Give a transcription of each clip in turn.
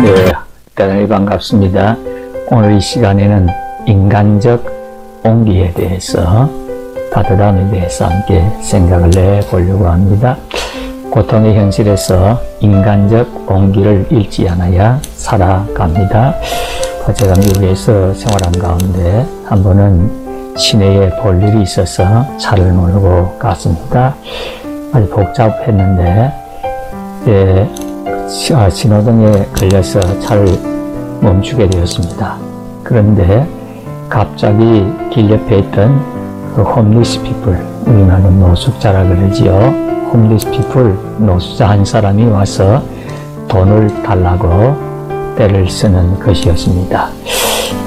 네, 대단히 반갑습니다. 오늘 이 시간에는 인간적 온기에 대해서, 따뜻함에 대해서 함께 생각을 해보려고 합니다. 고통의 현실에서 인간적 온기를 잃지 않아야 살아갑니다. 제가 미국에서 생활한 가운데 한 번은 시내에 볼 일이 있어서 차를 몰고 갔습니다. 아주 복잡했는데 신호등에 걸려서 차를 멈추게 되었습니다. 그런데 갑자기 길 옆에 있던 그 홈리스 피플, 우리나라 노숙자라 그러지요. 홈리스 피플, 노숙자 한 사람이 와서 돈을 달라고 떼를 쓰는 것이었습니다.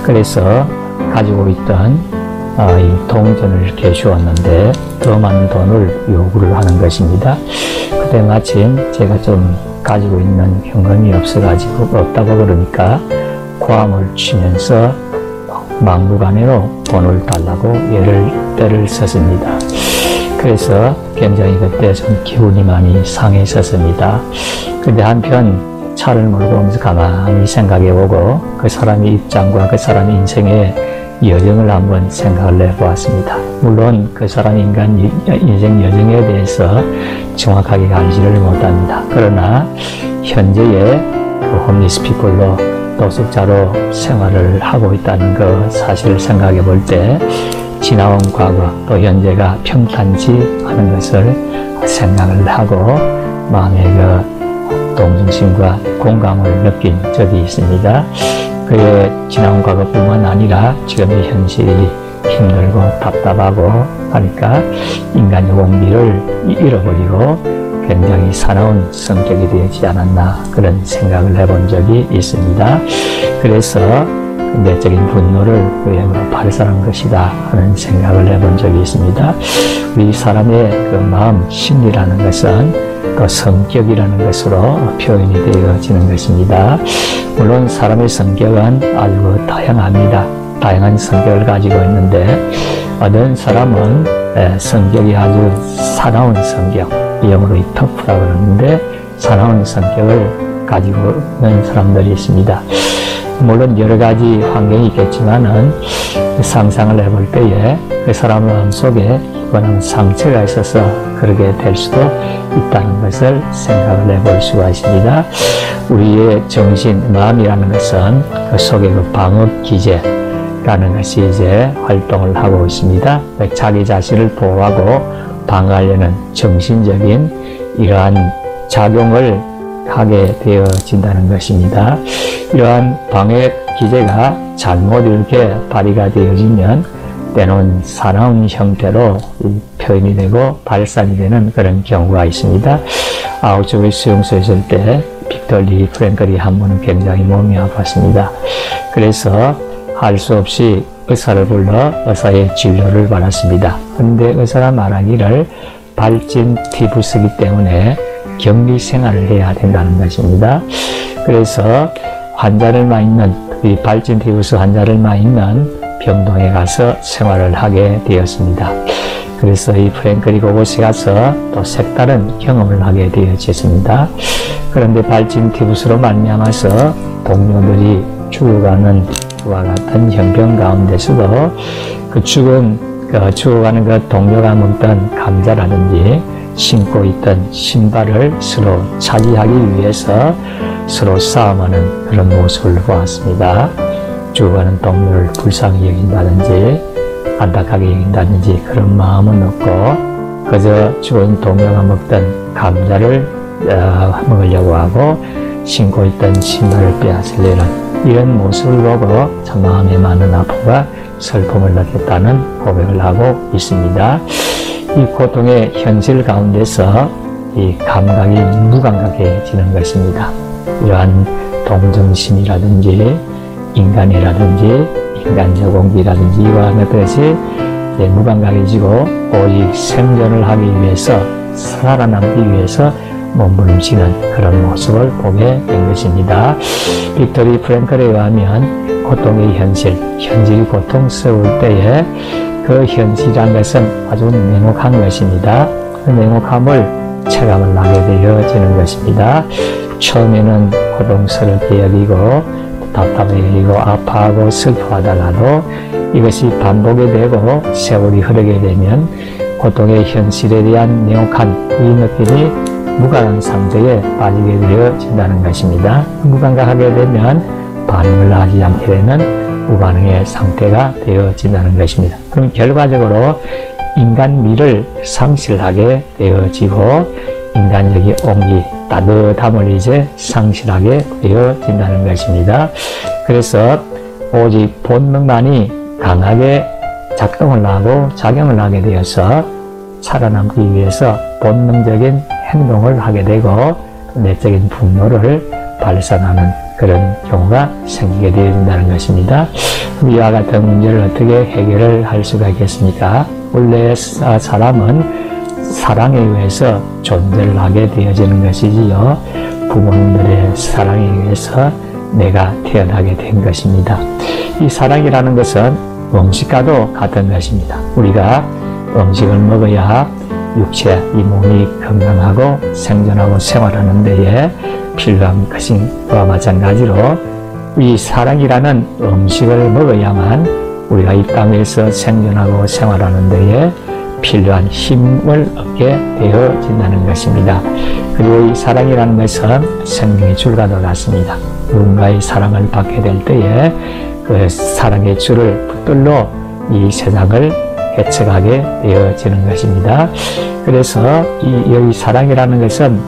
그래서 가지고 있던 이 동전을 이렇게 주었는데 더 많은 돈을 요구를 하는 것입니다. 그때 마침 제가 좀 가지고 있는 현금이 없다고 그러니까 고함을 치면서 막무가내로 돈을 달라고 떼를 썼습니다. 그래서 굉장히 그때 좀 기분이 많이 상했었습니다. 근데 한편 차를 몰고 오면서 가만히 생각해보고 그 사람의 입장과 그 사람의 인생의 여정을 한번 생각을 해보았습니다. 물론 그 사람의 인생 여정에 대해서 정확하게 감지를 못합니다. 그러나 현재의 그 홈리스 피플로 노숙자로 생활을 하고 있다는 그 사실을 생각해 볼 때 지나온 과거 또 현재가 평탄치 않은 것을 생각을 하고 마음의 그 동정심과 공감을 느낀 적이 있습니다. 그의 지나온 과거뿐만 아니라 지금의 현실이 힘들고 답답하고 하니까 인간의 온기를 잃어버리고 굉장히 사나운 성격이 되지 않았나 그런 생각을 해본 적이 있습니다. 그래서 내적인 분노를 왜 발산한 것이다 하는 생각을 해본 적이 있습니다. 우리 사람의 그 마음 심리라는 것은 또 성격이라는 것으로 표현이 되어지는 것입니다. 물론 사람의 성격은 아주 다양합니다. 다양한 성격을 가지고 있는데 어떤 사람은 성격이 아주 사나운 성격, 영어로 터프라고 그러는데 사나운 성격을 가지고 있는 사람들이 있습니다. 물론 여러 가지 환경이 있겠지만은 상상을 해볼 때에 그 사람 마음속에 이번한 상처가 있어서 그렇게 될 수도 있다는 것을 생각을 해볼 수가 있습니다. 우리의 정신, 마음이라는 것은 그 속에 그 방어 기제라는 것이 이제 활동을 하고 있습니다. 자기 자신을 보호하고 방어하려는 정신적인 이러한 작용을 하게 되어진다는 것입니다. 이러한 방어 기제가 잘못 이렇게 발휘가 되어지면 때론 사나운 형태로 표현이 되고 발산이 되는 그런 경우가 있습니다. 아우슈비츠 수용소에 있을 때 빅터 리 프랭클이 한 번은 굉장히 몸이 아팠습니다. 그래서 할 수 없이 의사를 불러 의사의 진료를 받았습니다. 그런데 의사가 말하기를 발진 티푸스이기 때문에 격리 생활을 해야 된다는 것입니다. 그래서 환자를 많이 이 발진 티푸스 환자를 많이 있는 병동에 가서 생활을 하게 되었습니다. 그래서 이 프랭클이 그곳에 가서 또 색다른 경험을 하게 되어졌습니다. 그런데 발진 티푸스로 말미암아서 동료들이 죽어가는 그와 같은 형편 가운데서도 그 죽어가는 그 동료가 먹던 감자라든지 신고 있던 신발을 서로 차지하기 위해서 서로 싸움하는 그런 모습을 보았습니다. 죽어가는 동료를 불쌍히 여긴다든지 안타깝게 여긴다든지 그런 마음은 없고 그저 죽은 동료가 먹던 감자를 먹으려고 하고 신고 있던 신발을 빼앗으려는 이런 모습을 보고 참 마음에 많은 아픔과 슬픔을 느꼈다는 고백을 하고 있습니다. 이 고통의 현실 가운데서 이 감각이 무감각해지는 것입니다. 이러한 동정심이라든지 인간이라든지 인간적 온기라든지 이와 같은 것이 무감각해지고 오직 생존을 하기 위해서 살아남기 위해서 몸부림치는 그런 모습을 보게 된 것입니다. 빅터리 프랭클에 의하면 고통의 현실이 고통스러울 때에 그 현실이라는 것은 아주 냉혹한 것입니다. 그 냉혹함을 체감을 하게 되어지는 것입니다. 처음에는 고통스럽게 여기고 답답해 여기고 아파하고 슬퍼하다가도 이것이 반복이 되고 세월이 흐르게 되면 고통의 현실에 대한 명확한 이 느낌이 무감한 상태에 빠지게 되어진다는 것입니다. 무감각하게 되면 반응을 하지 않게 되는 무반응의 상태가 되어진다는 것입니다. 그럼 결과적으로 인간미를 상실하게 되어지고 인간적인 온기, 따뜻함을 이제 상실하게 되어진다는 것입니다. 그래서 오직 본능만이 강하게 작동을 하고 작용을 하게 되어서 살아남기 위해서 본능적인 행동을 하게 되고 내적인 분노를 발산하는 그런 경우가 생기게 되어진다는 것입니다. 이와 같은 문제를 어떻게 해결을 할 수가 있겠습니까? 원래 사람은 사랑에 의해서 존재를 하게 되어지는 것이지요. 부모님들의 사랑에 의해서 내가 태어나게 된 것입니다. 이 사랑이라는 것은 음식과도 같은 것입니다. 우리가 음식을 먹어야 육체, 이 몸이 건강하고 생존하고 생활하는 데에 필요한 것과 마찬가지로 이 사랑이라는 음식을 먹어야만 우리가 이 땅에서 생존하고 생활하는 데에 필요한 힘을 얻게 되어진다는 것입니다. 그리고 이 사랑이라는 것은 생명의 줄과도 같습니다. 누군가의 사랑을 받게 될 때에 그 사랑의 줄을 붙들러 이 세상을 개척하게 되어지는 것입니다. 그래서 이 사랑이라는 것은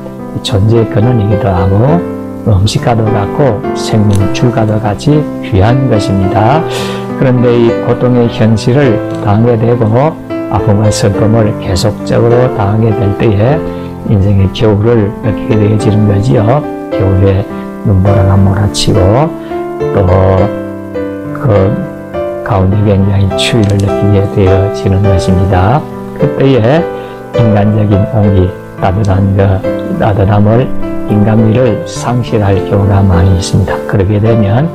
존재의 근원이기도 하고 음식과도 같고 생명의 줄과도 같이 귀한 것입니다. 그런데 이 고통의 현실을 당하게 되고 아픔과 슬픔을 계속적으로 당하게 될 때에 인생의 겨울을 느끼게 되어지는 거지요. 겨울에 눈보라가 몰아치고 또 그 가운데 굉장히 추위를 느끼게 되어지는 것입니다. 그때에 인간적인 온기, 따뜻함을 인간미를 상실할 경우가 많이 있습니다. 그렇게 되면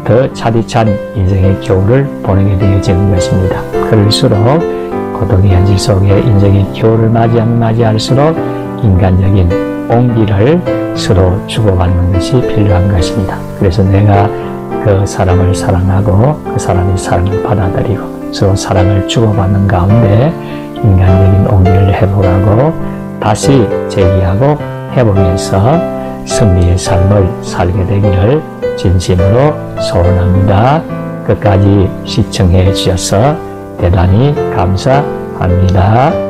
더 차디찬 인생의 겨울을 보내게 되어지는 것입니다. 그럴수록 고통의 현실 속에 인생의 겨울을 맞이할수록 인간적인 온기를 서로 주고받는 것이 필요한 것입니다. 그래서 내가 그 사람을 사랑하고 그 사람의 사랑을 받아들이고 서로 사랑을 주고받는 가운데 인간적인 온기를 회복하고 다시 재기하고 회복해서 승리의 삶을 살게 되기를 진심으로 소원합니다. 끝까지 시청해 주셔서 대단히 감사합니다.